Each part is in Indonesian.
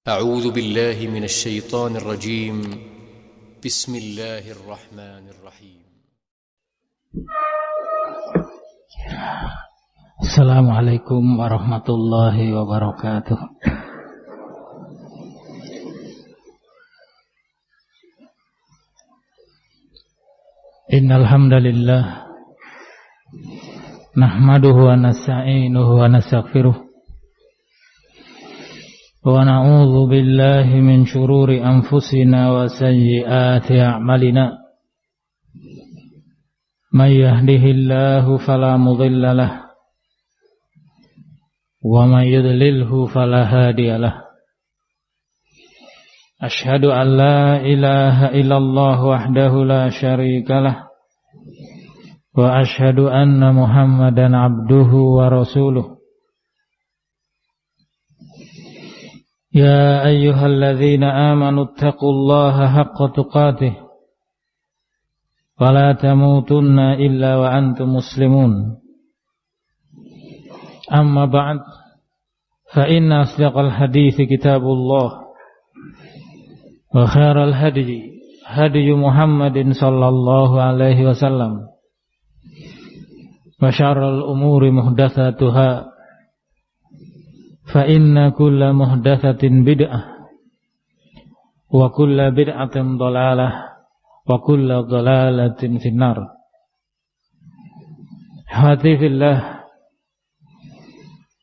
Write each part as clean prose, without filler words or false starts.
أعوذ بالله من الشيطان الرجيم بسم الله الرحمن الرحيم السلام عليكم ورحمة الله وبركاته. إن الحمد لله نحمده ونستعينه ونستغفره ونعوذ بالله من شرور أنفسنا وسيئات أعمالنا من يهده الله فلا مضل له ومن يضلله فلا هادي له أشهد أن لا إله إلا الله وحده لا شريك له وأشهد أن محمدا عبده ورسوله يا أيها الذين آمنوا اتقوا الله حق تقاته ولا تموتن إلا وأنتم مسلمون أما بعد فإن أصدق الحديث كتاب الله وخير الهدي هدي محمد صلى الله عليه وسلم وشر الأمور محدثاتها فإن كل محدثة بدعة وكل بدعة ضلالة وكل ضلالة في النار. Hati fillah,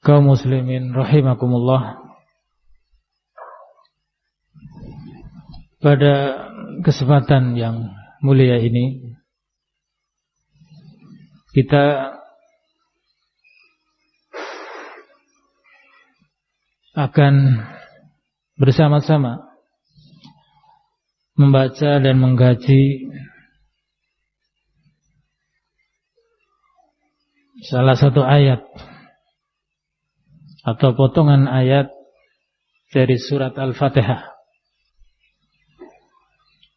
kaum muslimin rahimakumullah. Pada kesempatan yang mulia ini kita akan bersama-sama membaca dan mengkaji salah satu ayat atau potongan ayat dari surat Al-Fatihah,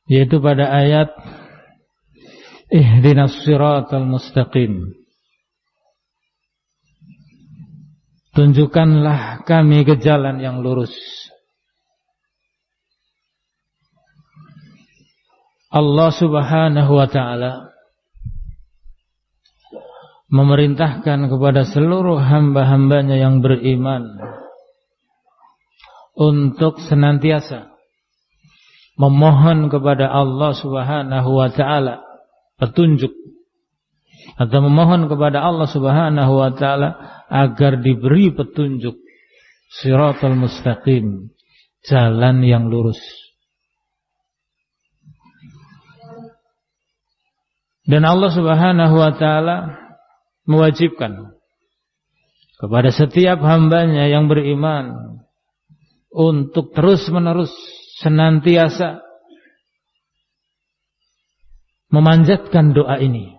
yaitu pada ayat Ihdinas siratal mustaqim. Tunjukkanlah kami ke jalan yang lurus. Allah subhanahu wa ta'ala memerintahkan kepada seluruh hamba-hambanya yang beriman untuk senantiasa memohon kepada Allah subhanahu wa ta'ala petunjuk, atau memohon kepada Allah subhanahu wa ta'ala agar diberi petunjuk siratal mustaqim, jalan yang lurus. Dan Allah subhanahu wa ta'ala mewajibkan kepada setiap hambanya yang beriman untuk terus-menerus senantiasa memanjatkan doa ini.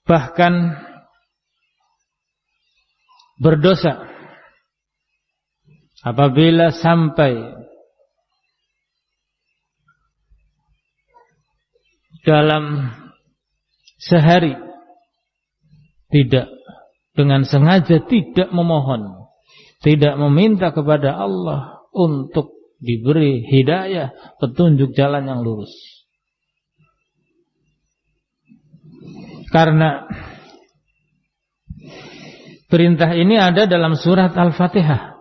Bahkan berdosa apabila sampai dalam sehari tidak dengan sengaja tidak memohon, tidak meminta kepada Allah untuk diberi hidayah, petunjuk jalan yang lurus. Karena perintah ini ada dalam surat Al-Fatihah,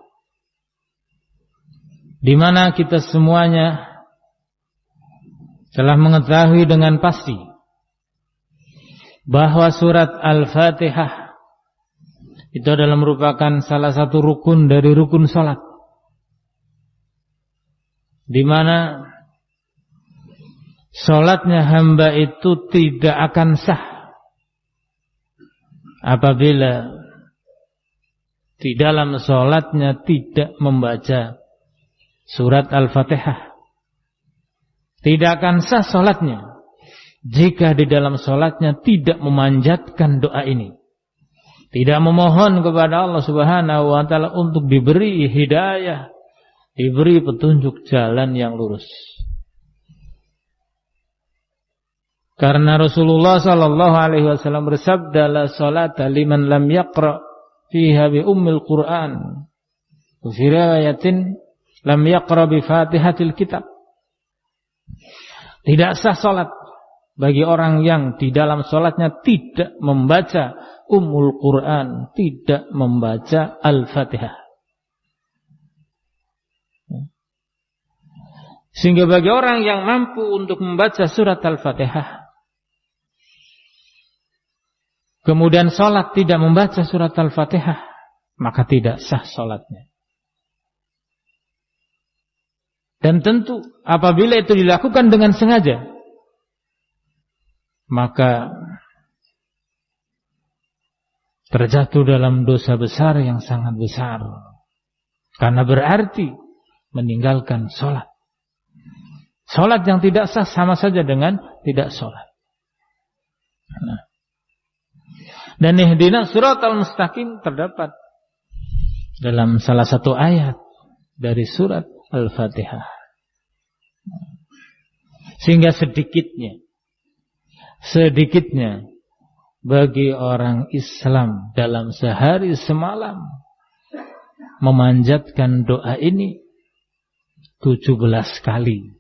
di mana kita semuanya telah mengetahui dengan pasti bahwa surat Al-Fatihah itu adalah merupakan salah satu rukun dari rukun salat, di mana salatnya hamba itu tidak akan sah apabila di dalam salatnya tidak membaca surat Al-Fatihah. Tidak akan sah salatnya jika di dalam salatnya tidak memanjatkan doa ini, tidak memohon kepada Allah subhanahu wa ta'ala untuk diberi hidayah, diberi petunjuk jalan yang lurus. Karena Rasulullah sallallahu alaihi wasallam bersabda, la salata liman lam yaqra fiha bi ummil Qur'an. Fi riwayatin lam yaqra bi Fatihatil kitab. Tidak sah salat bagi orang yang di dalam salatnya tidak membaca Ummul Quran, tidak membaca Al-Fatihah. Sehingga bagi orang yang mampu untuk membaca surat Al-Fatihah, kemudian salat tidak membaca surat Al-Fatihah, maka tidak sah salatnya. Dan tentu apabila itu dilakukan dengan sengaja, maka terjatuh dalam dosa besar yang sangat besar. Karena berarti meninggalkan sholat. Sholat yang tidak sah sama saja dengan tidak sholat. Dan ihdinas siratal mustaqim terdapat dalam salah satu ayat dari surat Al-Fatihah. Sehingga sedikitnya bagi orang Islam dalam sehari semalam memanjatkan doa ini 17 kali.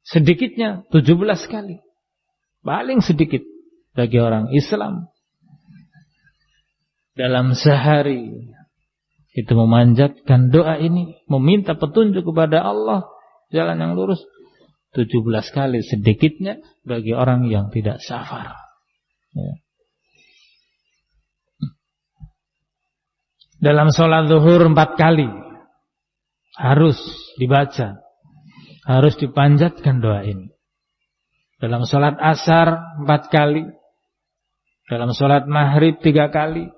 Sedikitnya 17 kali. Paling sedikit bagi orang Islam dalam sehari itu memanjatkan doa ini, meminta petunjuk kepada Allah jalan yang lurus 17 kali, sedikitnya bagi orang yang tidak safar. Ya. Dalam sholat zuhur 4 kali harus dibaca, harus dipanjatkan doa ini. Dalam sholat asar 4 kali, dalam sholat maghrib 3 kali,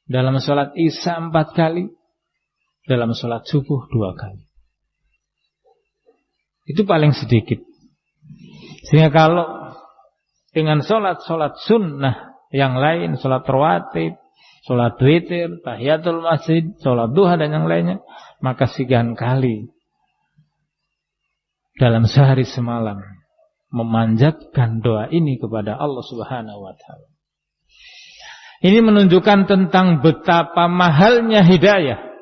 dalam sholat isya 4 kali, dalam sholat subuh 2 kali. Itu paling sedikit. Sehingga kalau dengan sholat sunnah yang lain, sholat rawatib, sholat witir, tahiyatul masjid, sholat duha dan yang lainnya, maka sekian kali dalam sehari semalam memanjatkan doa ini kepada Allah Subhanahu wa ta'ala. Ini menunjukkan tentang betapa mahalnya hidayah.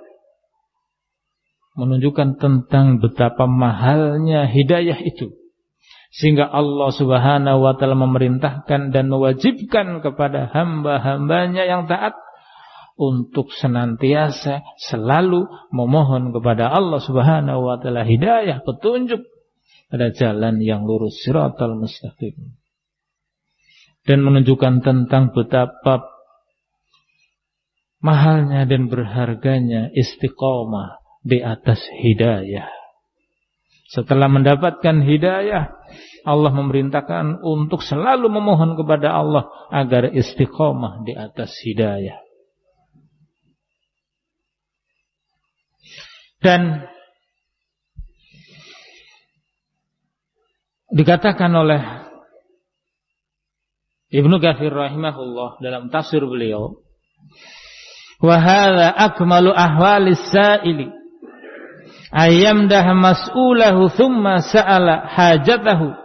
Menunjukkan tentang betapa mahalnya hidayah itu. Sehingga Allah Subhanahu wa ta'ala memerintahkan dan mewajibkan kepada hamba-hambanya yang taat untuk senantiasa selalu memohon kepada Allah Subhanahu wa ta'ala hidayah, petunjuk pada jalan yang lurus, siratal mustaqim. Dan menunjukkan tentang betapa mahalnya dan berharganya istiqomah di atas hidayah. Setelah mendapatkan hidayah, Allah memerintahkan untuk selalu memohon kepada Allah agar istiqomah di atas hidayah. Dan dikatakan oleh Ibnu Katsir rahimahullah dalam tafsir beliau, wa hadza akmalu ahwalis sa'ili ayyamdah mas'ulahu thumma sa'ala hajatahu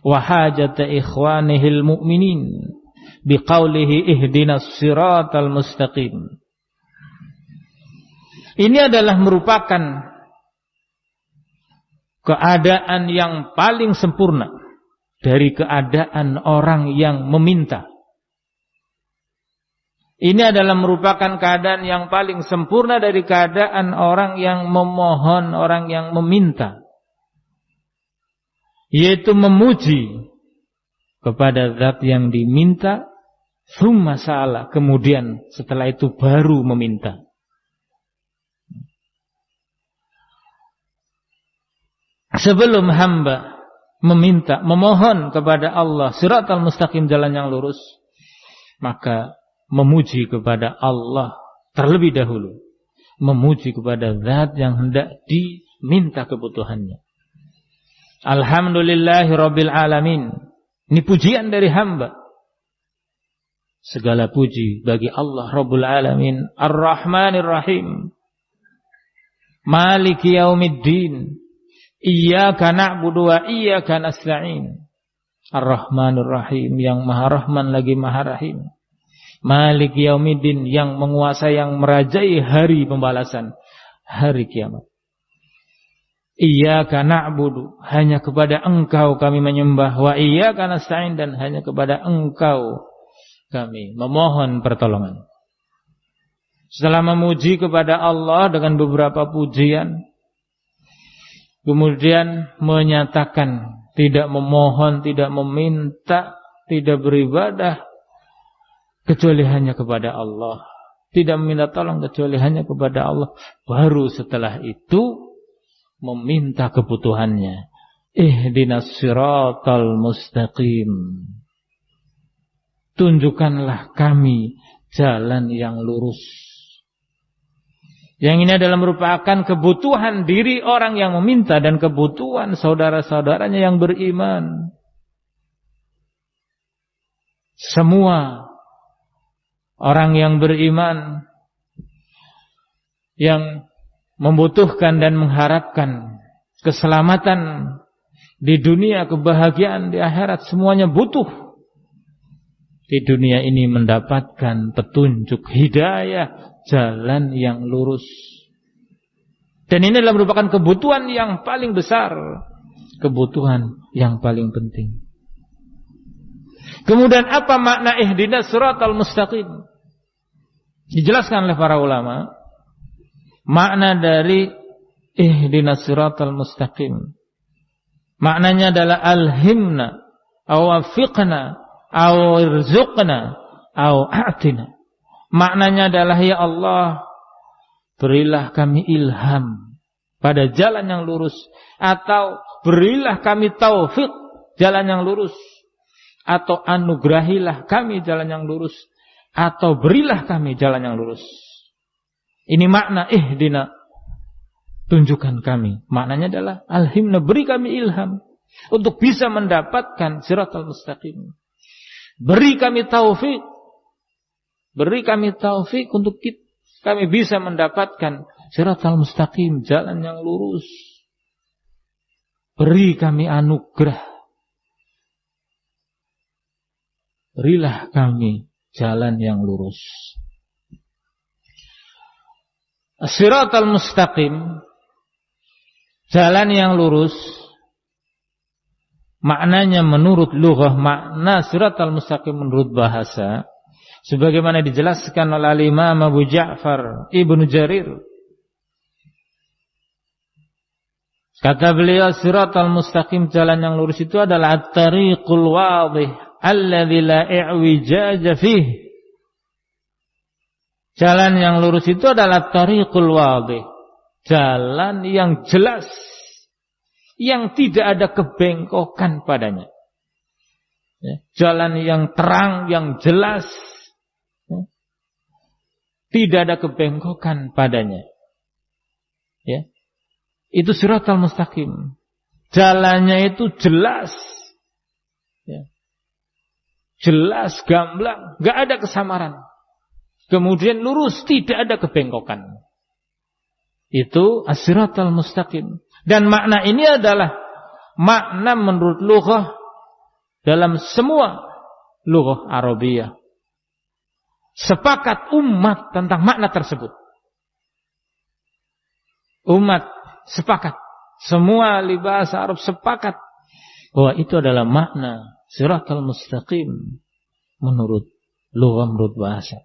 wa hajata ikhwanihil mu'minin biqaulihi ihdinas siratal mustaqim. Ini adalah merupakan keadaan yang paling sempurna dari keadaan orang yang meminta. Ini adalah merupakan keadaan yang paling sempurna dari keadaan orang yang memohon, orang yang meminta. Yaitu memuji kepada zat yang diminta, tsumma sa'ala, kemudian setelah itu baru meminta. Sebelum hamba meminta, memohon kepada Allah siratal mustaqim, jalan yang lurus, maka memuji kepada Allah terlebih dahulu, memuji kepada zat yang hendak diminta kebutuhannya. Alhamdulillahi rabbil alamin. Ini pujian dari hamba. Segala puji bagi Allah Rabbul Alamin, Ar-Rahmanir Rahim, Maliki Yaumiddin, Iyyaka na'budu wa iyyaka nasta'in, Ar-Rahmanur Rahim, yang Maha Rahman lagi Maha Rahim. Malik Yaumiddin, yang menguasai, yang merajai hari pembalasan, hari kiamat. Iyyaka na'budu, hanya kepada Engkau kami menyembah, wa iyyaka nasta'in, dan hanya kepada Engkau kami memohon pertolongan. Setelah memuji kepada Allah dengan beberapa pujian, kemudian menyatakan tidak memohon, tidak meminta, tidak beribadah kecuali hanya kepada Allah, tidak meminta tolong kecuali hanya kepada Allah. Baru setelah itu meminta kebutuhannya. Ihdinas siratal mustaqim, tunjukkanlah kami jalan yang lurus. Yang ini adalah merupakan kebutuhan diri orang yang meminta dan kebutuhan saudara-saudaranya yang beriman. Semua orang yang beriman yang membutuhkan dan mengharapkan keselamatan di dunia, kebahagiaan di akhirat, semuanya butuh di dunia ini mendapatkan petunjuk, hidayah, jalan yang lurus. Dan ini adalah merupakan kebutuhan yang paling besar, kebutuhan yang paling penting. Kemudian apa makna ihdinas siratal mustaqim? Dijelaskan oleh para ulama. Makna dari ihdinas siratal mustaqim, maknanya adalah alhimna, awafiqna, awirzuqna, aw'atina. Maknanya adalah, ya Allah, berilah kami ilham pada jalan yang lurus, atau berilah kami taufik jalan yang lurus, atau anugerahilah kami jalan yang lurus, atau berilah kami jalan yang lurus. Ini makna ihdina, tunjukkan kami. Maknanya adalah alhimna, beri kami ilham untuk bisa mendapatkan siratal mustaqim. Beri kami taufik, beri kami taufik untuk kami bisa mendapatkan siratal mustaqim, jalan yang lurus. Beri kami anugerah, berilah kami jalan yang lurus. Siratal mustaqim, jalan yang lurus, maknanya menurut lughah, makna siratal mustaqim menurut bahasa, sebagaimana dijelaskan oleh Imam Abu Ja'far Ibnu Jarir. Kata beliau, siratal mustaqim, jalan yang lurus itu adalah at-tariqul wadih alladzi la i'wijaja fihi. Jalan yang lurus itu adalah tariqul wadih, jalan yang jelas, yang tidak ada kebengkokan padanya. Jalan yang terang, yang jelas, tidak ada kebengkokan padanya. Ya. Itu siratal mustaqim. Jalannya itu jelas. Ya. Jelas, gamblang, enggak ada kesamaran. Kemudian lurus, tidak ada kebengkokan. Itu as-siratal mustaqim. Dan makna ini adalah makna menurut lughah dalam semua lughah Arabiyah. Sepakat umat tentang makna tersebut. Umat sepakat. Semua ahli bahasa Arab sepakat bahwa itu adalah makna siratal mustaqim menurut lughah, menurut bahasa.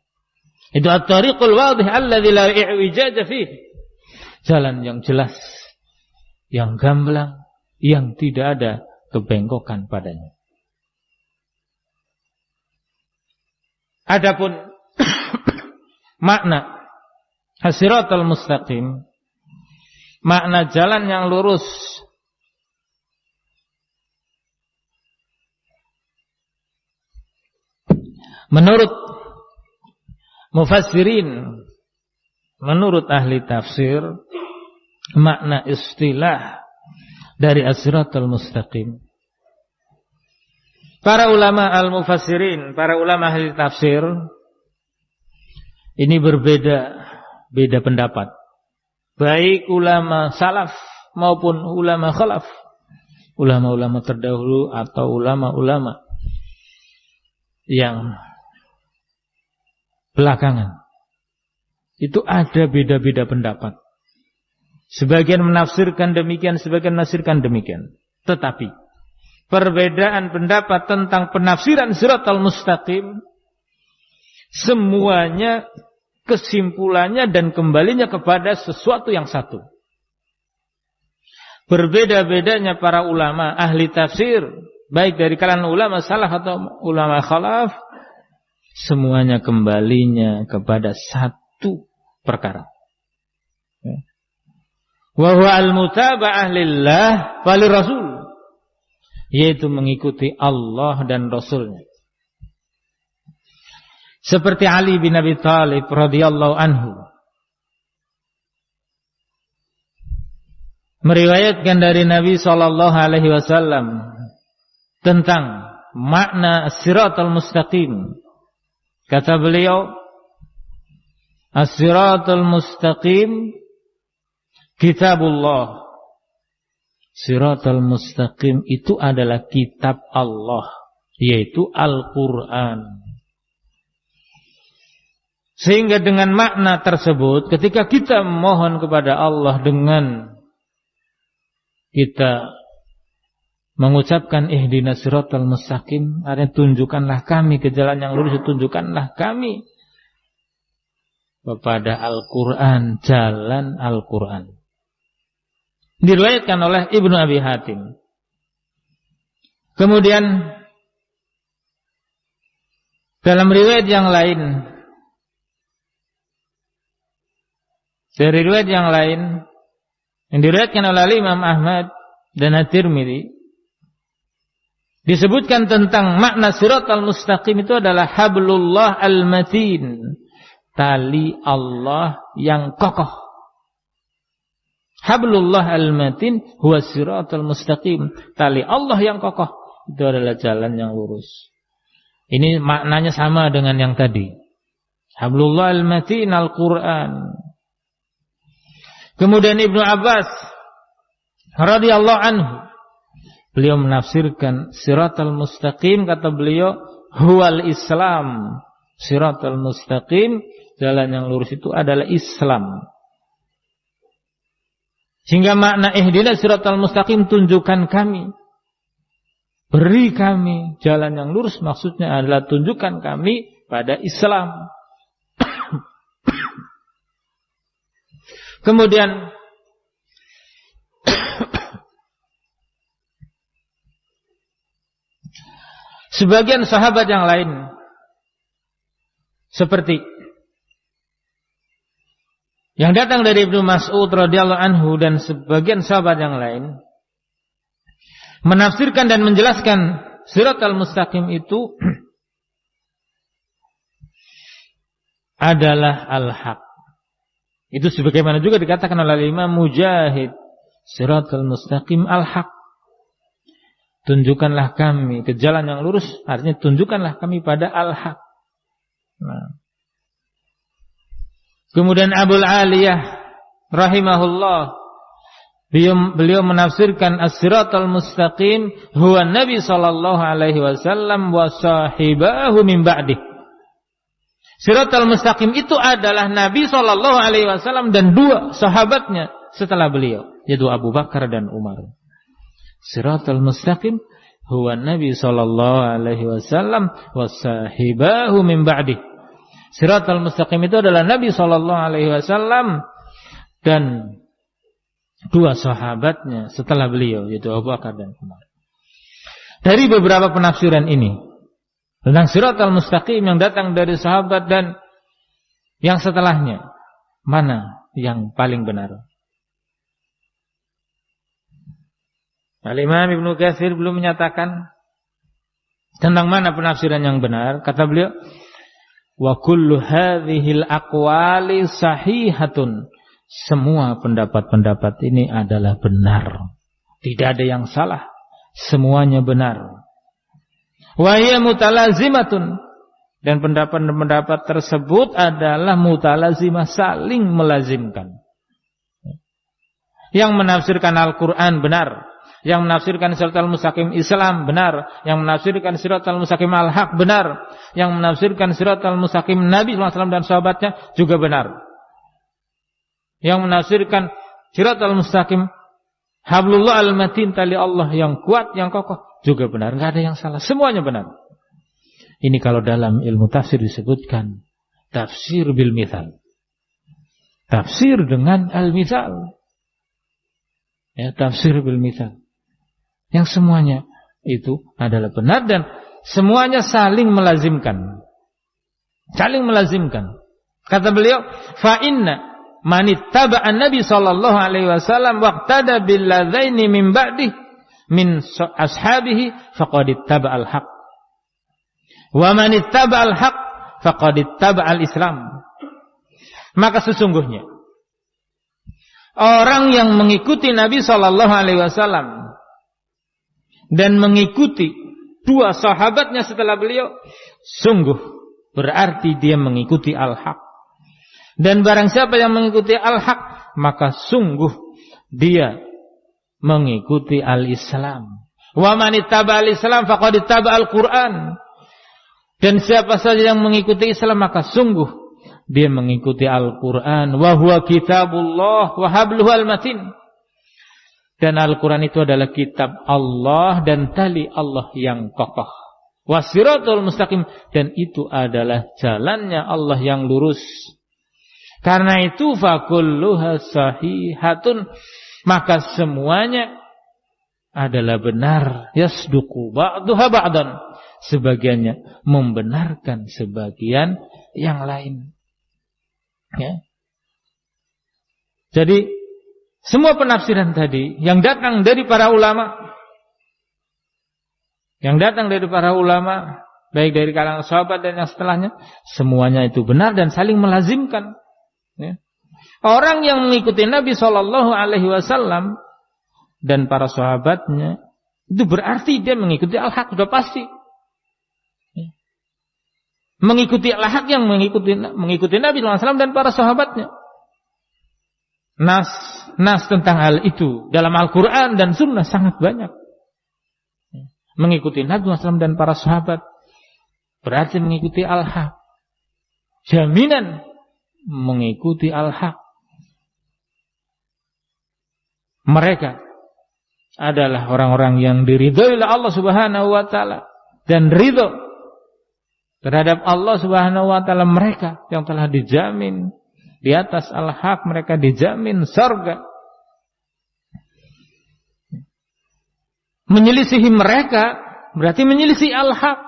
Itu at-tariqul wadih alladzi la i'wijaja fihi. Jalan yang jelas, yang gamblang, yang tidak ada kebengkokan padanya. Adapun makna as-siratal mustaqim, makna jalan yang lurus, menurut mufassirin, menurut ahli tafsir, makna istilah dari as-siratal mustaqim, para ulama al-mufassirin, para ulama ahli tafsir ini beda pendapat. Baik ulama salaf maupun ulama khalaf ulama-ulama terdahulu atau ulama-ulama yang belakangan. Itu ada beda-beda pendapat. Sebagian menafsirkan demikian, sebagian menafsirkan demikian. Tetapi perbedaan pendapat tentang penafsiran Shiratal Mustaqim semuanya kesimpulannya dan kembalinya kepada sesuatu yang satu. Berbeda-bedanya para ulama ahli tafsir, baik dari kalangan ulama salaf atau ulama khalaf, semuanya kembalinya kepada satu perkara. Wa huwa al-mutaba'ah lillah wa lirrasul, yaitu mengikuti Allah dan Rasulnya. Seperti Ali bin Abi Thalib radhiyallahu anhu meriwayatkan dari Nabi sallallahu alaihi wasallam tentang makna as-siratal mustaqim. Kata beliau, as-siratal mustaqim kitabullah. Siratal mustaqim itu adalah kitab Allah, yaitu Al-Qur'an. Sehingga dengan makna tersebut, ketika kita memohon kepada Allah dengan kita mengucapkan ihdinas siratal mustaqim, artinya tunjukkanlah kami ke jalan yang lurus, tunjukkanlah kami kepada Al-Quran, jalan Al-Quran. Diriwayatkan oleh Ibnu Abi Hatim. Kemudian dalam riwayat yang lain, dari riwayat yang lain yang diriwayatkan oleh Imam Ahmad dan At-Tirmidzi, disebutkan tentang makna siratal mustaqim itu adalah hablullah al-matin, tali Allah yang kokoh. Hablullah al-matin huwa siratal mustaqim, tali Allah yang kokoh itu adalah jalan yang lurus. Ini maknanya sama dengan yang tadi. Hablullah al-matin Al-Quran. Kemudian Ibnu Abbas radhiyallahu anhu, beliau menafsirkan siratal mustaqim, kata beliau, huwal Islam. Siratal mustaqim, jalan yang lurus itu adalah Islam. Sehingga makna ihdinas siratal mustaqim, tunjukkan kami, beri kami jalan yang lurus, maksudnya adalah tunjukkan kami pada Islam. Kemudian sebagian sahabat yang lain seperti yang datang dari Ibnu Mas'ud radhiyallahu anhu dan sebagian sahabat yang lain menafsirkan dan menjelaskan siratal mustaqim itu adalah al-haq. Itu sebagaimana juga dikatakan oleh Imam Mujahid, siratal mustaqim al-haq. Tunjukkanlah kami ke jalan yang lurus, artinya tunjukkanlah kami pada al-haq. Nah. Kemudian Abul Aliyah rahimahullah, beliau menafsirkan as-siratal mustaqim huwa Nabi sallallahu alaihi wasallam wa sahibahu min ba'dih. Siratal mustaqim itu adalah Nabi sallallahu alaihi wasallam dan dua sahabatnya setelah beliau, yaitu Abu Bakar dan Umar. Siratal mustaqim huwa Nabi sallallahu alaihi wasallam wa sahibahu min ba'dih. Siratal mustaqim itu adalah Nabi sallallahu alaihi wasallam dan dua sahabatnya setelah beliau, yaitu Abu Bakar dan Umar. Dari beberapa penafsiran ini tentang siratal mustaqim yang datang dari sahabat dan yang setelahnya, mana yang paling benar? Al-Imam Ibnu Katsir belum menyatakan tentang mana penafsiran yang benar. Kata beliau, wa kullu hadhil aqwali sahihatun. Semua pendapat-pendapat ini adalah benar. Tidak ada yang salah. Semuanya benar. Wa hiya mutalazimatun, dan pendapat-pendapat tersebut adalah mutalazimah, saling melazimkan. Yang menafsirkan Al-Quran benar, Yang menafsirkan siratal mustaqim Islam benar, yang menafsirkan siratal mustaqim al-haq benar, yang menafsirkan siratal mustaqim Nabi SAW dan sahabatnya juga benar. Yang menafsirkan siratal mustaqim hablullah al-matin, tali Allah yang kuat, yang kokoh juga benar, enggak ada yang salah, semuanya benar. Ini kalau dalam ilmu tafsir disebutkan tafsir bil mithal. Tafsir dengan al-mithal. Ya, tafsir bil mithal. Yang semuanya itu adalah benar dan semuanya saling melazimkan. Saling melazimkan. Kata beliau, fa inna man ittaba'an Nabi sallallahu alaihi wasallam waqtada bil ladzaini min ba'di min ashabihi faqad ittaba'al haq. Wa man ittaba'al haq faqad ittaba'al Islam. Maka sesungguhnya orang yang mengikuti Nabi sallallahu alaihi wasallam dan mengikuti dua sahabatnya setelah beliau, sungguh berarti dia mengikuti al-haq. Dan barang siapa yang mengikuti al-haq, maka sungguh dia mengikuti al-Islam. Wa man ittaba al-Islam faqad ittaba al-Qur'an. Dan siapa saja yang mengikuti Islam, maka sungguh dia mengikuti Al-Qur'an. Wa huwa kitabullah wa habluhu al-matin. Dan Al-Quran itu adalah kitab Allah dan tali Allah yang kokoh. Wasiratul mustaqim, dan itu adalah jalannya Allah yang lurus. Karena itu fakulluha sahihatun, maka semuanya adalah benar. Yasduqu ba'duha ba'dan, sebagiannya membenarkan sebagian yang lain. Ya. Jadi semua penafsiran tadi yang datang dari para ulama, baik dari kalangan sahabat dan yang setelahnya, semuanya itu benar dan saling melazimkan. Ya. Orang yang mengikuti Nabi Shallallahu Alaihi Wasallam dan para sahabatnya, itu berarti dia mengikuti al-haq, sudah pasti. Ya. Mengikuti al-haq yang mengikuti Nabi SAW dan para sahabatnya. Nas tentang hal itu dalam Al-Quran dan Sunnah sangat banyak. Mengikuti Nabi SAW dan para sahabat berarti mengikuti al-haq. Jaminan mengikuti al-haq. Mereka adalah orang-orang yang diridhoi oleh Allah Subhanahu wa taala dan ridho terhadap Allah Subhanahu wa taala, mereka yang telah dijamin di atas al-haq, mereka dijamin surga. Menyelisihi mereka berarti menyelisih al-haq.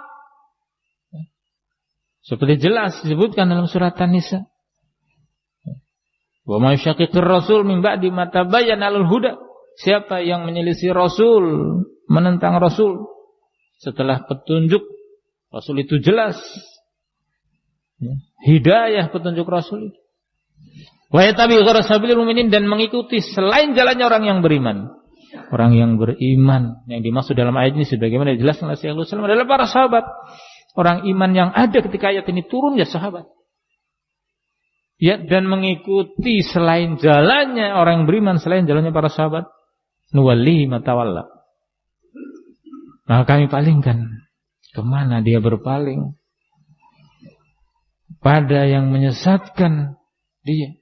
Seperti jelas disebutkan dalam surat An-Nisa. Wa may yushaqiqir rasul min ba'di ma tabayyana lahul huda. Siapa yang menyelisih Rasul, menentang Rasul setelah petunjuk Rasul itu jelas. Hidayah petunjuk Rasul itu. Wa yatabi ghayra sabilil mu'minin, dan mengikuti selain jalannya orang yang beriman. Orang yang beriman yang dimaksud dalam ayat ini sebagaimana dijelaskan oleh Syekhul Islam adalah para sahabat. Orang iman yang ada ketika ayat ini turun ya sahabat. Ya, dan mengikuti selain jalannya orang yang beriman, selain jalannya para sahabat, nuwallihi ma tawalla. Maka kami palingkan. Kemana dia berpaling? Pada yang menyesatkan dia.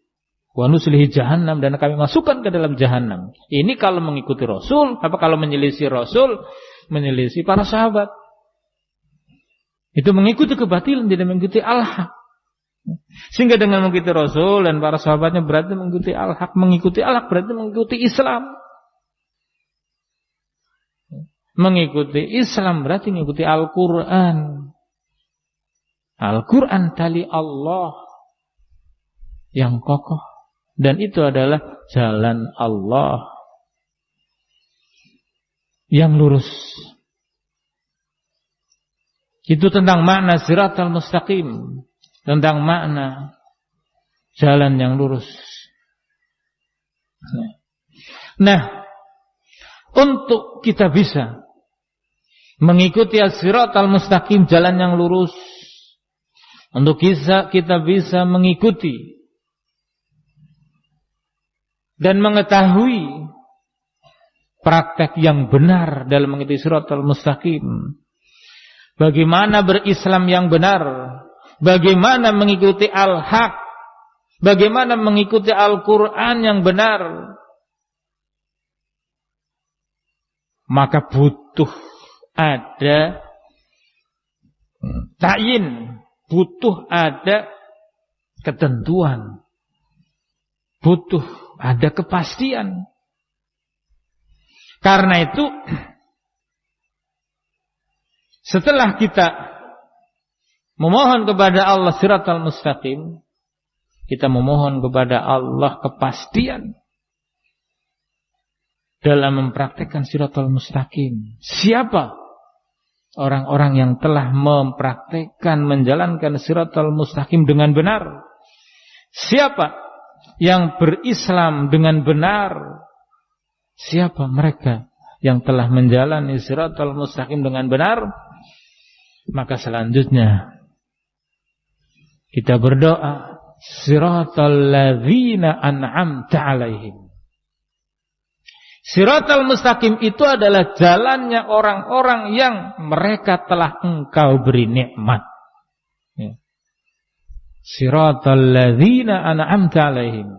Wa nuslihi jahannam, dan kami masukkan ke dalam jahannam. Ini kalau mengikuti Rasul. Apa kalau menyelisih Rasul? Menyelisih para sahabat. Itu mengikuti kebatilan, tidak mengikuti al-haq. Sehingga dengan mengikuti Rasul dan para sahabatnya berarti mengikuti al-haq. Mengikuti al-haq berarti mengikuti Islam. Mengikuti Islam berarti mengikuti Al-Quran. Al-Quran tali Allah yang kokoh. Dan itu adalah jalan Allah yang lurus. Itu tentang makna siratal mustaqim, tentang makna jalan yang lurus. Nah, untuk kita bisa mengikuti as-siratal mustaqim, jalan yang lurus, untuk kita bisa mengikuti dan mengetahui praktek yang benar dalam mengikuti Shiratal Mustaqim. Bagaimana berislam yang benar, bagaimana mengikuti al-haq, bagaimana mengikuti Al-Quran yang benar. Maka butuh ada ta'yin, butuh ada ketentuan, butuh ada kepastian. Karena itu, setelah kita memohon kepada Allah Shiratal Mustaqim, kita memohon kepada Allah kepastian dalam mempraktekkan Shiratal Mustaqim. Siapa orang-orang yang telah mempraktekkan, menjalankan Shiratal Mustaqim dengan benar? Siapa yang berislam dengan benar? Siapa mereka yang telah menjalani Shiratal Mustaqim dengan benar? Maka selanjutnya kita berdoa, Shiratal ladzina an'amta 'alaihim. Shiratal Mustaqim itu adalah jalannya orang-orang yang mereka telah Engkau beri nikmat. Shiratal ladzina an'amta 'alaihim.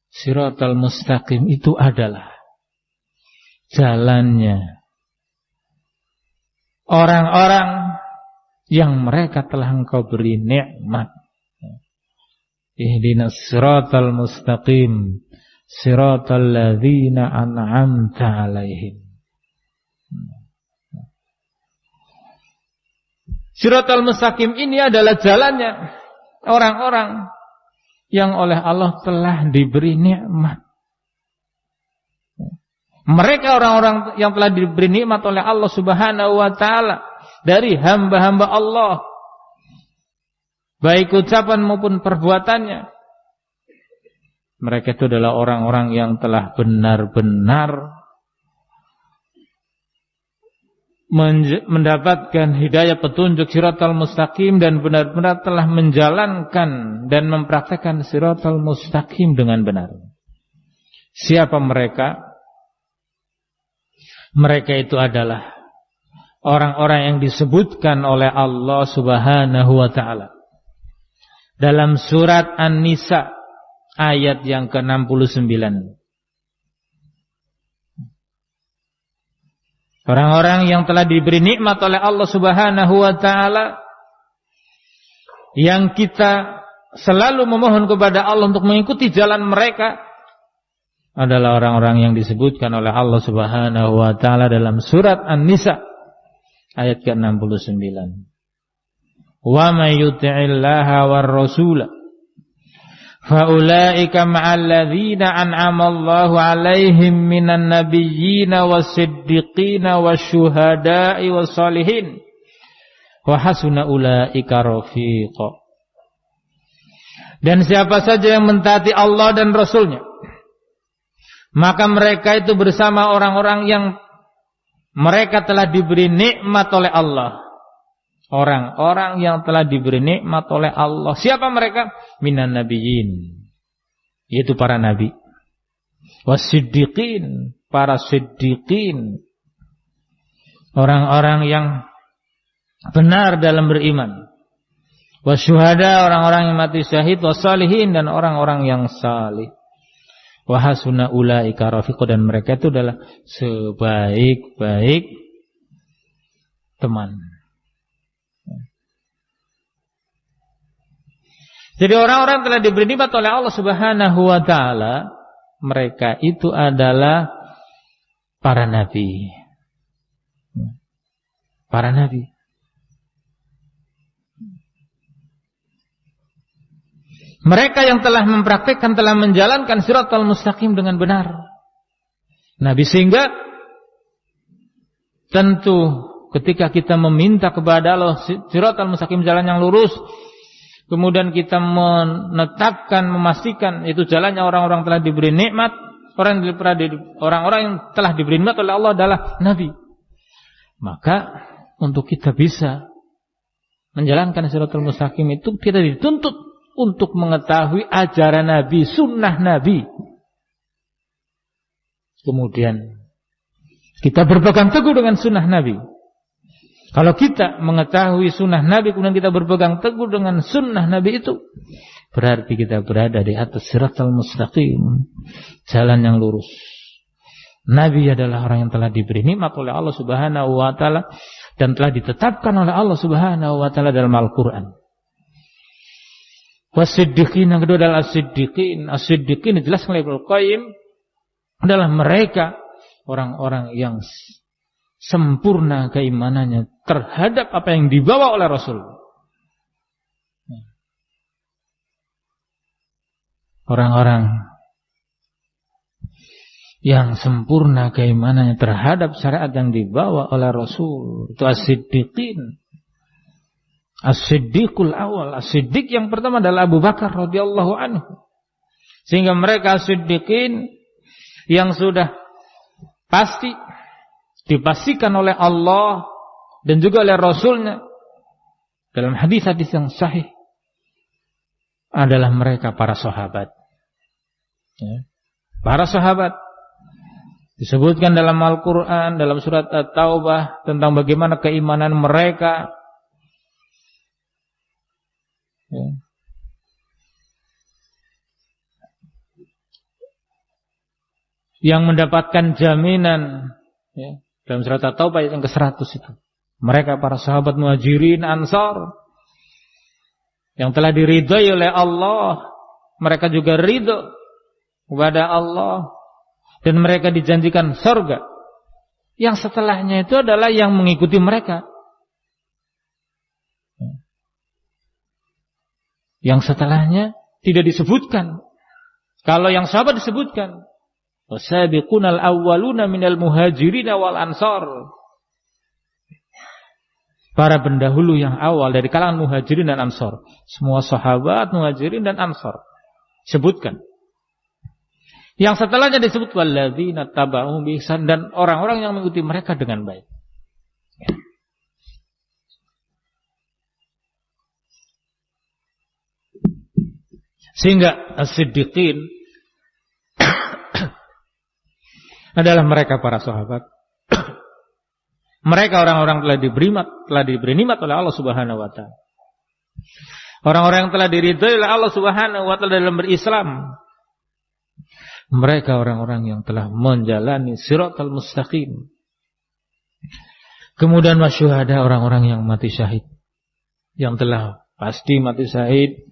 Shiratal Mustaqim itu adalah jalannya orang-orang yang mereka telah Engkau beri nikmat. Ihdinas siratal mustaqim, siratal ladzina an'amta 'alaihim. Siratal Mustaqim ini adalah jalannya orang-orang yang oleh Allah telah diberi nikmat. Mereka orang-orang yang telah diberi nikmat oleh Allah Subhanahu wa taala dari hamba-hamba Allah, baik ucapan maupun perbuatannya. Mereka itu adalah orang-orang yang telah benar-benar mendapatkan hidayah petunjuk Shiratal Mustaqim dan benar-benar telah menjalankan dan mempraktekkan Shiratal Mustaqim dengan benar. Siapa mereka? Mereka itu adalah orang-orang yang disebutkan oleh Allah Subhanahu wa taala dalam surat An-Nisa ayat yang ke-69. Orang-orang yang telah diberi nikmat oleh Allah Subhanahu wa taala, yang kita selalu memohon kepada Allah untuk mengikuti jalan mereka, adalah orang-orang yang disebutkan oleh Allah Subhanahu wa taala dalam surat An-Nisa ayat ke-69. Wa may yuti'illaha war rasula fa ulaika ma'al ladzina an'ama Allahu 'alaihim minan nabiyyina was-siddiqina wasyuhada'i was-shalihin wa hasuna ulaika rafiqa. Dan siapa saja yang mentaati Allah dan Rasulnya, maka mereka itu bersama orang-orang yang mereka telah diberi nikmat oleh Allah. Orang-orang yang telah diberi nikmat oleh Allah. Siapa mereka? Minan nabiyyin, yaitu para nabi. Was-siddiqin, para siddiqin, orang-orang yang benar dalam beriman. Wasyuhada, orang-orang yang mati syahid. Wassalihin, dan orang-orang yang salih. Wa hasuna ulaika rafiqa, dan mereka itu adalah sebaik-baik teman. Jadi orang-orang telah diberi nikmat oleh Allah Subhanahu wa taala, mereka itu adalah para nabi. Para nabi. Mereka yang telah mempraktikkan, telah menjalankan Shiratal Mustaqim dengan benar. Nabi, sehingga tentu ketika kita meminta kepada Allah Shiratal Mustaqim, jalan yang lurus, kemudian kita menetapkan, memastikan itu jalannya orang-orang telah diberi nikmat, orang-orang yang telah diberi nikmat oleh Allah adalah Nabi. Maka untuk kita bisa menjalankan Shiratal Mustaqim itu, kita dituntut untuk mengetahui ajaran Nabi, sunnah Nabi. kemudian kita berpegang teguh dengan sunnah Nabi. Kalau kita mengetahui sunnah Nabi, kemudian kita berpegang teguh dengan sunnah Nabi itu, berarti kita berada di atas siratal mustaqim, jalan yang lurus. Nabi adalah orang yang telah diberi nikmat oleh Allah Subhanahu wa taala dan telah ditetapkan oleh Allah Subhanahu wa taala dalam Al-Qur'an. Wasiddiqin, yang kedua adalah as-siddiqin. As-siddiqin dijelaskan oleh Ibnu Qayyim adalah mereka orang-orang yang sempurna keimanannya terhadap apa yang dibawa oleh Rasul. Orang-orang yang sempurna keimanannya terhadap syariat yang dibawa oleh Rasul, itu as-siddiqin. As-siddiqul awal, as-siddiq yang pertama adalah Abu Bakar radhiyallahu anhu. Sehingga mereka as-siddiqin yang sudah pasti dipastikan oleh Allah dan juga oleh Rasulnya dalam hadis-hadis yang sahih adalah mereka para sahabat. Ya. Para sahabat disebutkan dalam Al-Quran, dalam surat At-Taubah tentang bagaimana keimanan mereka. Ya. Yang mendapatkan jaminan, ya, dalam surat At-Taubah yang ke-100 itu. Mereka para sahabat Muhajirin, Ansar yang telah diridhai oleh Allah. Mereka juga ridho kepada Allah dan mereka dijanjikan surga. Yang setelahnya itu adalah yang mengikuti mereka. Yang setelahnya tidak disebutkan. Kalau yang sahabat disebutkan, wasabiqunal awwaluna minal muhajirin wal ansar. Para pendahulu yang awal dari kalangan muhajirin dan ansar. Semua sahabat muhajirin dan ansar sebutkan. Yang setelahnya disebut walladzina taba'u bi ihsan, dan orang-orang yang mengikuti mereka dengan baik. Sehingga as-siddiqin adalah mereka para sahabat. Mereka orang-orang telah diberi nikmat oleh Allah Subhanahu wa taala. Orang-orang yang telah diridhai oleh Allah Subhanahu wa taala dalam berislam. Mereka orang-orang yang telah menjalani siratal mustaqim. Kemudian wasyuhada, orang-orang yang mati syahid. Yang telah pasti mati syahid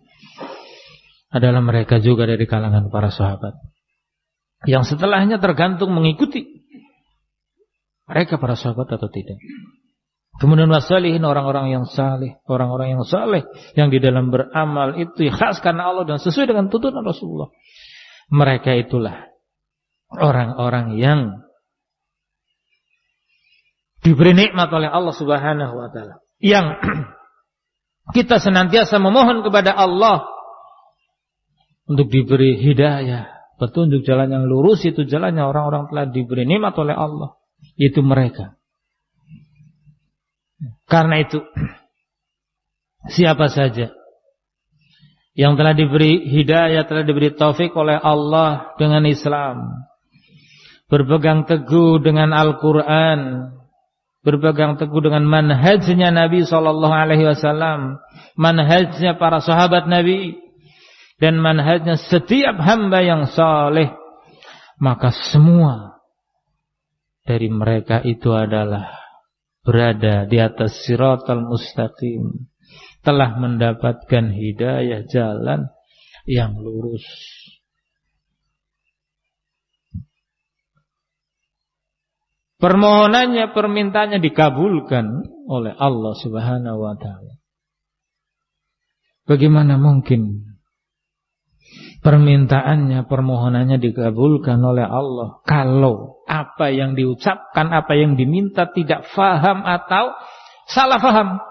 adalah mereka juga dari kalangan para sahabat. Yang setelahnya tergantung mengikuti mereka para sahabat atau tidak. Kemudian wasalihin, orang-orang yang saleh, orang-orang yang saleh yang di dalam beramal itu ikhlas karena Allah dan sesuai dengan tuntunan Rasulullah. Mereka itulah orang-orang yang diberi nikmat oleh Allah Subhanahu wa taala. Yang kita senantiasa memohon kepada Allah untuk diberi hidayah, petunjuk jalan yang lurus. Itu jalannya orang-orang telah diberi nikmat oleh Allah, itu mereka. Karena itu siapa saja yang telah diberi hidayah, telah diberi taufik oleh Allah dengan Islam, berpegang teguh dengan Al-Quran, berpegang teguh dengan manhajnya Nabi SAW, manhajnya para sahabat Nabi, dan manhajnya setiap hamba yang saleh, maka semua dari mereka itu adalah berada di atas siratal mustaqim, telah mendapatkan hidayah jalan yang lurus. Permohonannya, permintaannya dikabulkan oleh Allah Subhanahu wa taala. Bagaimana mungkin permintaannya, permohonannya dikabulkan oleh Allah kalau apa yang diucapkan, apa yang diminta tidak faham atau salah faham?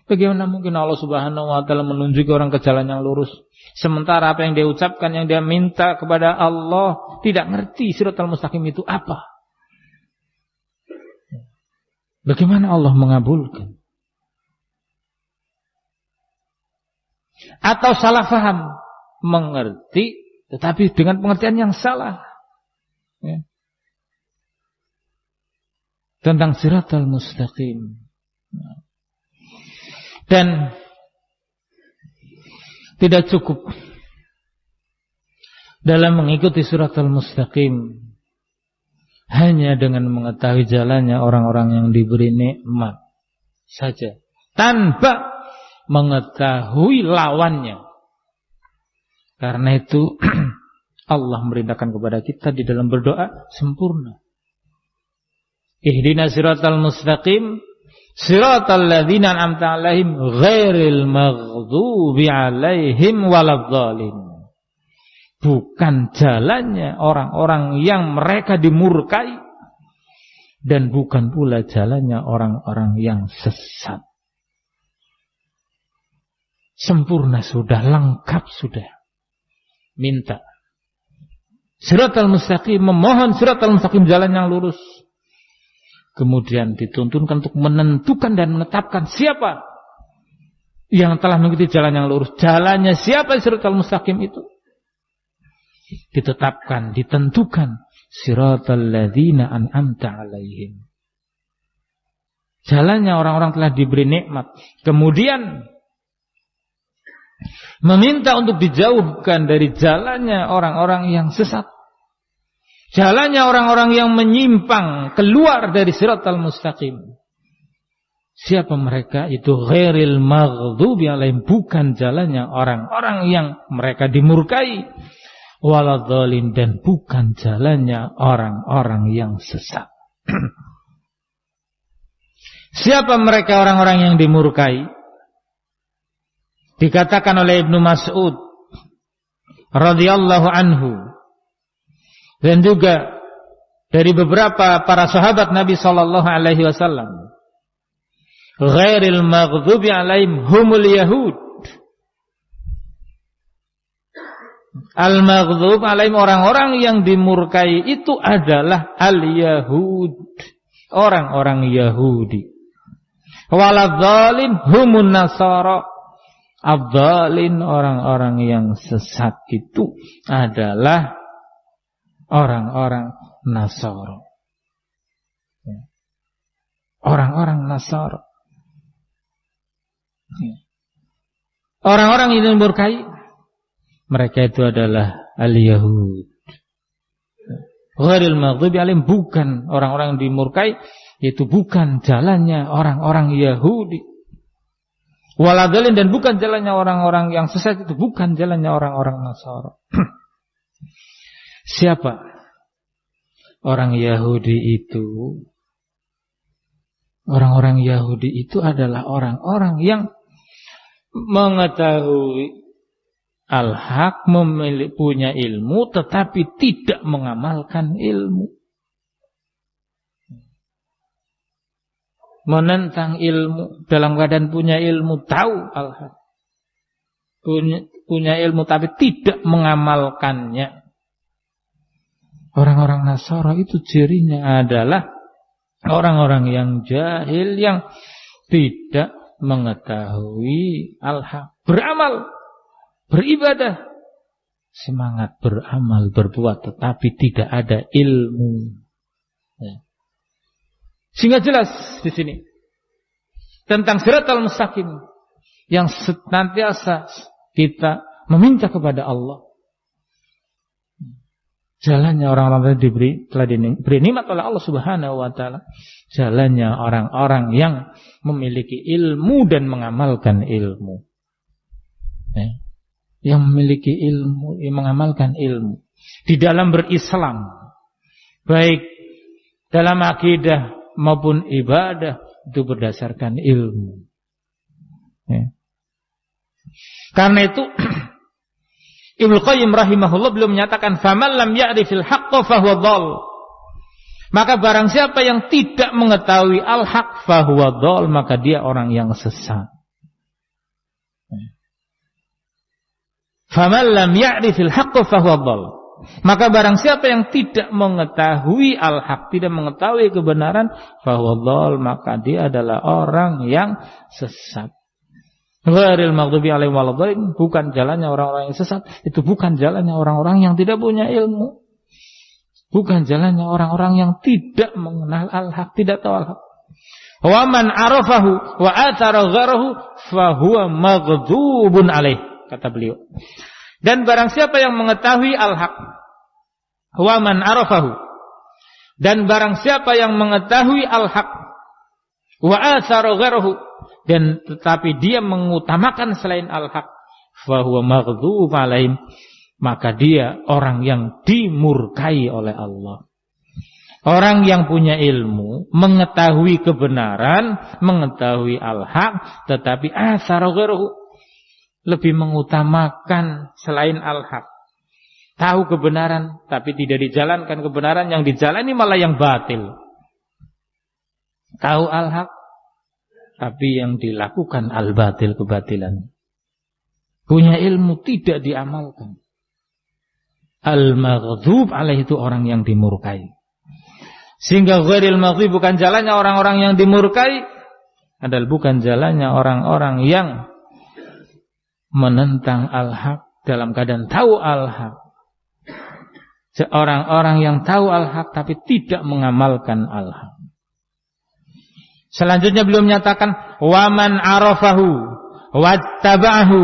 Bagaimana mungkin Allah Subhanahu wa taala menunjuki orang ke jalan yang lurus, sementara apa yang dia ucapkan, yang dia minta kepada Allah tidak ngerti siratal mustaqim itu apa? Bagaimana Allah mengabulkan? Atau salah faham, mengerti tetapi dengan pengertian yang salah, ya. tentang siratal mustaqim. Dan tidak cukup dalam mengikuti siratal mustaqim hanya dengan mengetahui jalannya orang-orang yang diberi nikmat saja, tanpa mengetahui lawannya. Karena itu Allah merintahkan kepada kita di dalam berdoa sempurna. Ihdinas siratal mustaqim, siratal ladzina an'amta 'alaihim ghairil maghdubi 'alaihim waladhdallin. Bukan jalannya orang-orang yang mereka dimurkai, dan bukan pula jalannya orang-orang yang sesat. Sempurna sudah, lengkap sudah. Minta siratal mustaqim, memohon siratal mustaqim, jalan yang lurus. Kemudian dituntunkan untuk menentukan dan menetapkan siapa yang telah mengikuti jalan yang lurus. Jalannya siapa siratal mustaqim itu? Ditetapkan, ditentukan, siratal ladzina an'amta 'alaihim. Jalannya orang-orang telah diberi nikmat. Kemudian meminta untuk dijauhkan dari jalannya orang-orang yang sesat, jalannya orang-orang yang menyimpang keluar dari siratal mustaqim. Siapa mereka? Itu ghairil maghdubi 'alaihim, bukan jalannya orang-orang yang mereka dimurkai, waladhdallin, dan bukan jalannya orang-orang yang sesat. Siapa mereka orang-orang yang dimurkai? Dikatakan oleh Ibnu Mas'ud radhiyallahu anhu, dan juga dari beberapa para sahabat Nabi sallallahu alaihi wasallam, ghairil maghdubi 'alaihim humul yahud. Al-maghdhub 'alaihim, orang-orang yang dimurkai itu adalah al-yahud, orang-orang Yahudi. Waladhdallin humun nasara, ad-dhalin, orang-orang yang sesat itu adalah orang-orang Nasara. Orang-orang Nasara. Orang-orang yang dimurkai, mereka itu adalah al-yahud. Ghairil maghdubi 'alaihim, bukan orang-orang yang dimurkai, itu bukan jalannya orang-orang Yahudi. Waladhdallin, dan bukan jalannya orang-orang yang sesat, itu bukan jalannya orang-orang Nasara. Siapa orang Yahudi itu? Orang-orang Yahudi itu adalah orang-orang yang mengetahui al-haq, punya ilmu, tetapi tidak mengamalkan ilmu. Menentang ilmu, dalam keadaan punya ilmu, tahu al-haq, punya ilmu tapi tidak mengamalkannya. Orang-orang Nasara itu cirinya adalah orang-orang yang jahil, yang tidak mengetahui al-haq. Beramal, beribadah, semangat beramal, berbuat, tetapi tidak ada ilmu. Ya. Sehingga jelas di sini tentang siratal mustaqim yang senantiasa kita meminta kepada Allah. Jalannya orang-orang yang telah diberi nikmat oleh Allah Subhanahu wa taala, jalannya orang-orang yang memiliki ilmu dan mengamalkan ilmu. Ya. Yang memiliki ilmu, yang mengamalkan ilmu di dalam berislam, baik dalam akidah maupun ibadah, itu berdasarkan ilmu. Ya. Karena itu Ibnu Qayyim rahimahullah belum menyatakan faman lam ya'rifil haqqa fahuwa dhal. Maka barang siapa yang tidak mengetahui al-haq fahuwa dhal, maka dia orang yang sesat. Faman lam ya'rifil haqqa fahuwa dhal. Maka barang siapa yang tidak mengetahui al-haq, tidak mengetahui kebenaran, fahuwa dhal, maka dia adalah orang yang sesat. Ghairil maghdubi 'alaihim waladhdallin, bukan jalannya orang-orang yang sesat, itu bukan jalannya orang-orang yang tidak punya ilmu. Bukan jalannya orang-orang yang tidak mengenal al-haq, tidak tahu al-haq. Wa man arafahu wa athara gharahu fa huwa maghdubun alaih, kata beliau. Dan barang siapa yang mengetahui al-haq, wa man arafahu, dan barang siapa yang mengetahui al-haq, wa athara gharahu, dan tetapi dia mengutamakan selain al-haq, fa huwa maghdub alaihim, maka dia orang yang dimurkai oleh Allah. Orang yang punya ilmu, mengetahui kebenaran, mengetahui al-haq, tetapi athara ghairuhu, lebih mengutamakan selain al-haq. Tahu kebenaran, tapi tidak dijalankan kebenaran, yang dijalani malah yang batil. Tahu al-haq, tapi yang dilakukan al-batil, kebatilan. Punya ilmu, tidak diamalkan. Al-maghdub alaih itu orang yang dimurkai. Sehingga ghairil maghdub bukan jalannya orang-orang yang dimurkai, adalah bukan jalannya orang-orang yang menentang al-haq dalam keadaan tahu al-haq. Orang-orang yang tahu al-haq tapi tidak mengamalkan al-haq. Selanjutnya beliau menyatakan wa man arafahu wattaba'ahu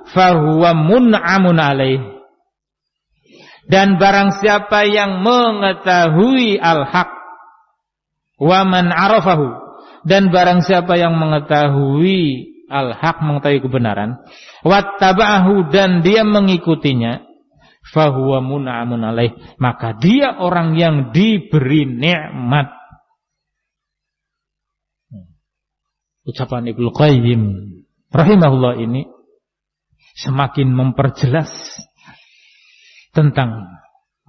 fahuwa mun'amun alaih. Dan barang siapa yang mengetahui al-haq, wa man arafahu, dan barang siapa yang mengetahui al-haq, mengetahui kebenaran, wattaba'ahu, dan dia mengikutinya, fahuwa mun'amun alaih, maka dia orang yang diberi nikmat. Ucapan Ibnu Qayyim rahimahullah ini semakin memperjelas tentang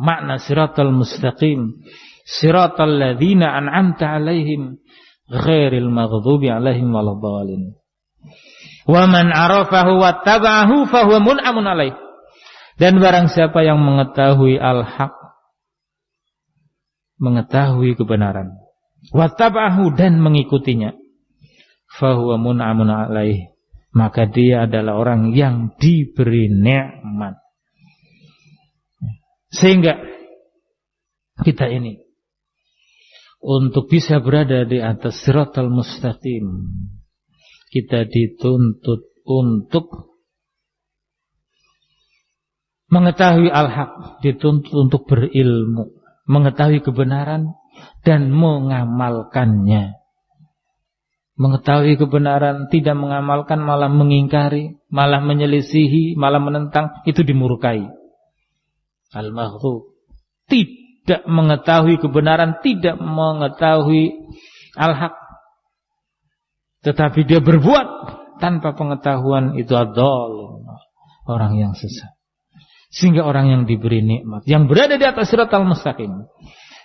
makna siratal mustaqim, siratal ladzina an'amta alaihim ghairil maghdubi alaihim waladdallin. Wa man arafahu wattaba'ahu fahuwa mun'amun alaih. Dan barang siapa yang mengetahui al-haq, mengetahui kebenaran, wattaba'ahu, dan mengikutinya, fahuwa mun'amun alaih, maka dia adalah orang yang diberi nikmat. Sehingga kita ini untuk bisa berada di atas siratal mustaqim, kita dituntut untuk mengetahui al-haq, dituntut untuk berilmu, mengetahui kebenaran dan mengamalkannya. Mengetahui kebenaran, tidak mengamalkan, malah mengingkari, malah menyelisihi, malah menentang, itu dimurkai. Al-maghdub, tidak mengetahui kebenaran, tidak mengetahui al-haq, tetapi dia berbuat tanpa pengetahuan, itu ad-dhal, orang yang sesat. Sehingga orang yang diberi nikmat, yang berada di atas siratal mustaqim,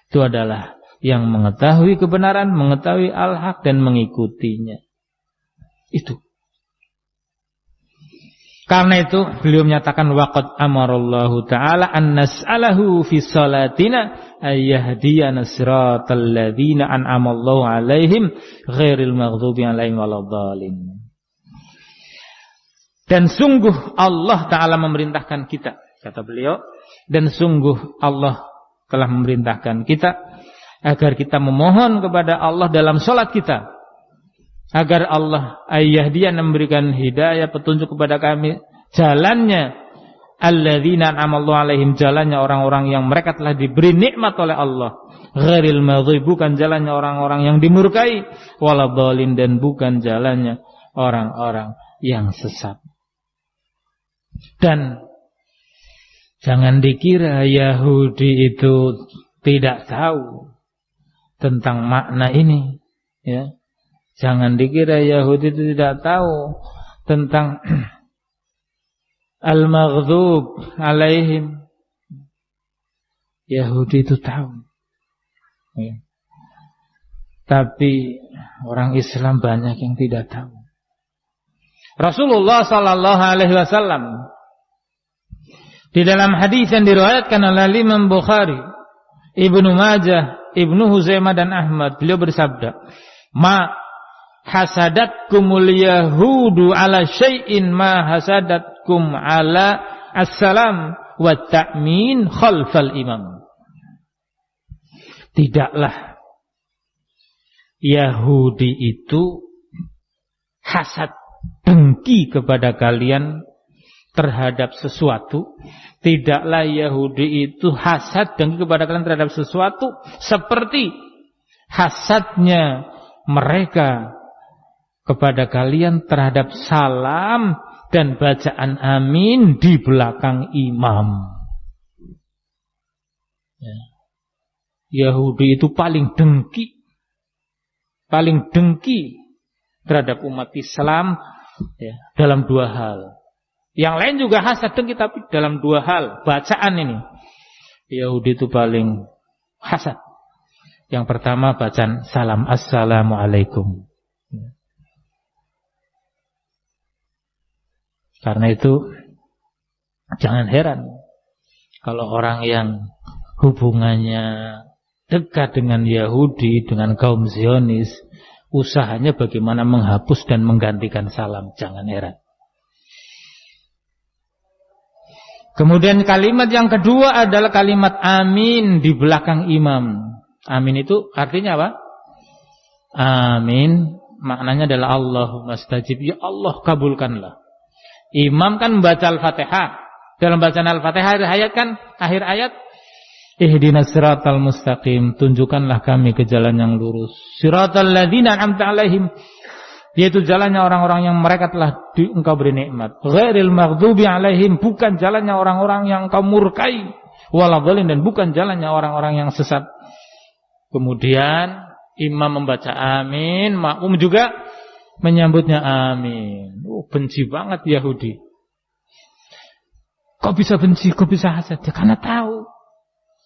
itu adalah yang mengetahui kebenaran, mengetahui al-haq, dan mengikutinya. Itu. Karena itu beliau menyatakan waqad amarallahu ta'ala an nas'alahu fi salatina ayyahdiyana siratal ladzina an'amallahu alaihim ghairil maghdubi alaihim waladdallin. Dan sungguh Allah Ta'ala memerintahkan kita, kata beliau, dan sungguh Allah telah memerintahkan kita agar kita memohon kepada Allah dalam salat kita, agar Allah ayyahdiyana, memberikan hidayah, petunjuk kepada kami, jalannya alladzina an'amallahu alaihim, jalannya orang-orang yang mereka telah diberi nikmat oleh Allah, ghairil maghdubi, bukan jalannya orang-orang yang dimurkai, waladhdallin, dan bukan jalannya orang-orang yang sesat. Dan jangan dikira Yahudi itu tidak tahu tentang makna ini, ya. Jangan dikira Yahudi itu tidak tahu tentang al-maghdub alaihim. Yahudi itu tahu, ya. Tapi orang Islam banyak yang tidak tahu. Rasulullah sallallahu alaihi wasallam di dalam hadis yang diriwayatkan oleh Imam Bukhari, Ibnu Majah, Ibnu Huzaimah, dan Ahmad, beliau bersabda, "Ma hasadatkumul yahudu ala syai'in ma hasadatkum ala assalam wa ta'min khalfal imam." tidaklah Yahudi itu hasad, dengki kepada kalian terhadap sesuatu. Tidaklah Yahudi itu hasad, dengki kepada kalian terhadap sesuatu seperti hasadnya mereka kepada kalian terhadap salam dan bacaan amin di belakang imam. Yahudi itu paling dengki terhadap umat Islam dalam dua hal. Yang lain juga hasad dengki, tapi dalam dua hal. Bacaan ini Yahudi itu paling hasad. Yang pertama bacaan salam, assalamualaikum. Karena itu jangan heran kalau orang yang hubungannya dekat dengan Yahudi, dengan kaum Zionis, usahanya bagaimana menghapus dan menggantikan salam. Jangan heran. Kemudian kalimat yang kedua adalah kalimat amin di belakang imam. Amin itu artinya apa? Amin maknanya adalah Allahumma stajib, ya Allah kabulkanlah. Imam kan membaca Al-Fatihah. Dalam bacaan Al-Fatihah akhir ayat ihdinas siratal mustaqim, tunjukkanlah kami ke jalan yang lurus. Siratal ladzina an'amta 'alaihim, yaitu jalannya orang-orang yang mereka telah engkau beri nikmat. Ghairil maghdubi 'alaihim, bukan jalannya orang-orang yang engkau murkai. Waladhdallin, dan bukan jalannya orang-orang yang sesat. Kemudian imam membaca amin, makmum juga menyambutnya amin. Benci banget Yahudi. Kok bisa benci, kok bisa hasad? Ya karena tahu.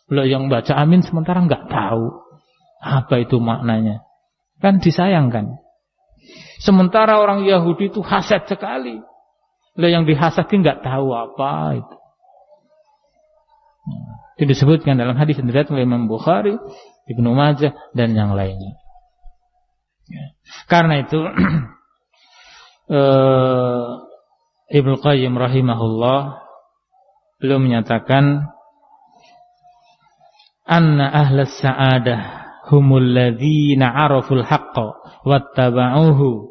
Loh, yang baca amin sementara enggak tahu apa itu maknanya. Kan disayangkan. Sementara orang Yahudi itu hasad sekali. Loh, yang dihasadi enggak tahu apa itu. Itu disebutkan dalam hadis yang diriwayatkan oleh Imam Bukhari, Ibnu Majah dan yang lainnya. Karena itu Ibnu Qayyim rahimahullah beliau menyatakan anna ahlas sa'adah humul ladzina 'araful haqqa wattaba'uhu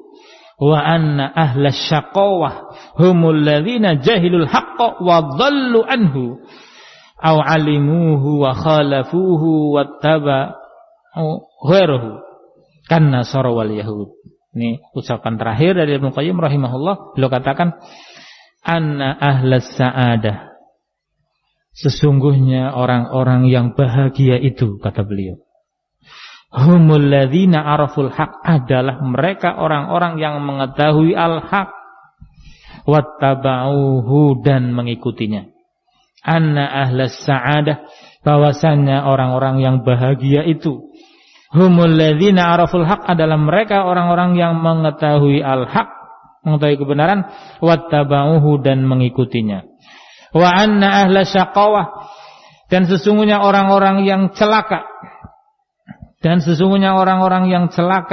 wa anna ahlas syaqawah humul ladzina jahilul haqqa wa dhallu anhu aw 'alimuhu wa khalafuhu wattaba'u ghairahu kan nasara wal yahud. Ini ucapan terakhir dari Ibnu Qayyim rahimahullah. Beliau katakan anna ahlas sa'adah, sesungguhnya orang-orang yang bahagia itu, kata beliau, humul ladzina araful haq, adalah mereka orang-orang yang mengetahui al-haq wattaba'uhu, dan mengikutinya. Anna ahlas sa'adah, bahwasannya orang-orang yang bahagia itu, humul ladzina araful haq, adalah mereka orang-orang yang mengetahui al-haq, mengetahui kebenaran, wattaba'uhu, dan mengikutinya. Wa anna ahla syaqawah, dan sesungguhnya orang-orang yang celaka,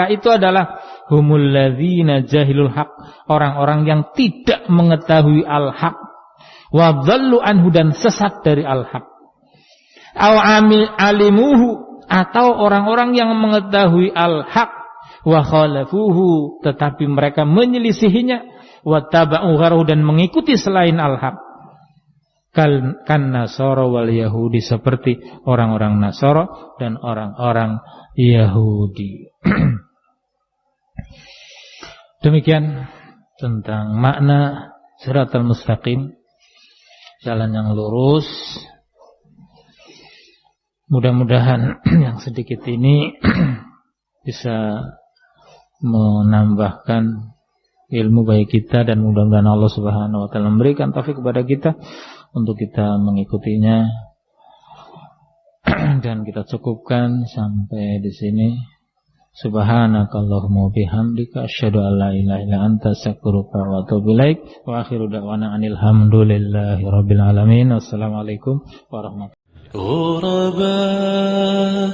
itu adalah humul ladzina jahilul haq, orang-orang yang tidak mengetahui al-haq, wa dhallu anhu, dan sesat dari al-haq. Aw alimuhu, atau orang-orang yang mengetahui al-haq wa khalafuhu, tetapi mereka menyelisihinya, wa taba'u gharahu, dan mengikuti selain al-haq. Kan Nasara wal Yahudi, seperti orang-orang Nasara dan orang-orang Yahudi. Demikian tentang makna siratal mustaqim, jalan yang lurus. Mudah-mudahan yang sedikit ini bisa menambahkan ilmu bagi kita, dan mudah-mudahan Allah Subhanahu wa taala memberikan taufik kepada kita untuk kita mengikutinya. Dan kita cukupkan sampai di sini. Subhanakallahumma bihamdika asyhadu an la ilaha illa anta astaghfiruka wa atubu ilaik. Wa akhiru da'wana anil hamdulillahi rabbil alamin. Wassalamualaikum warahmatullahi wabarakatuh. غرباء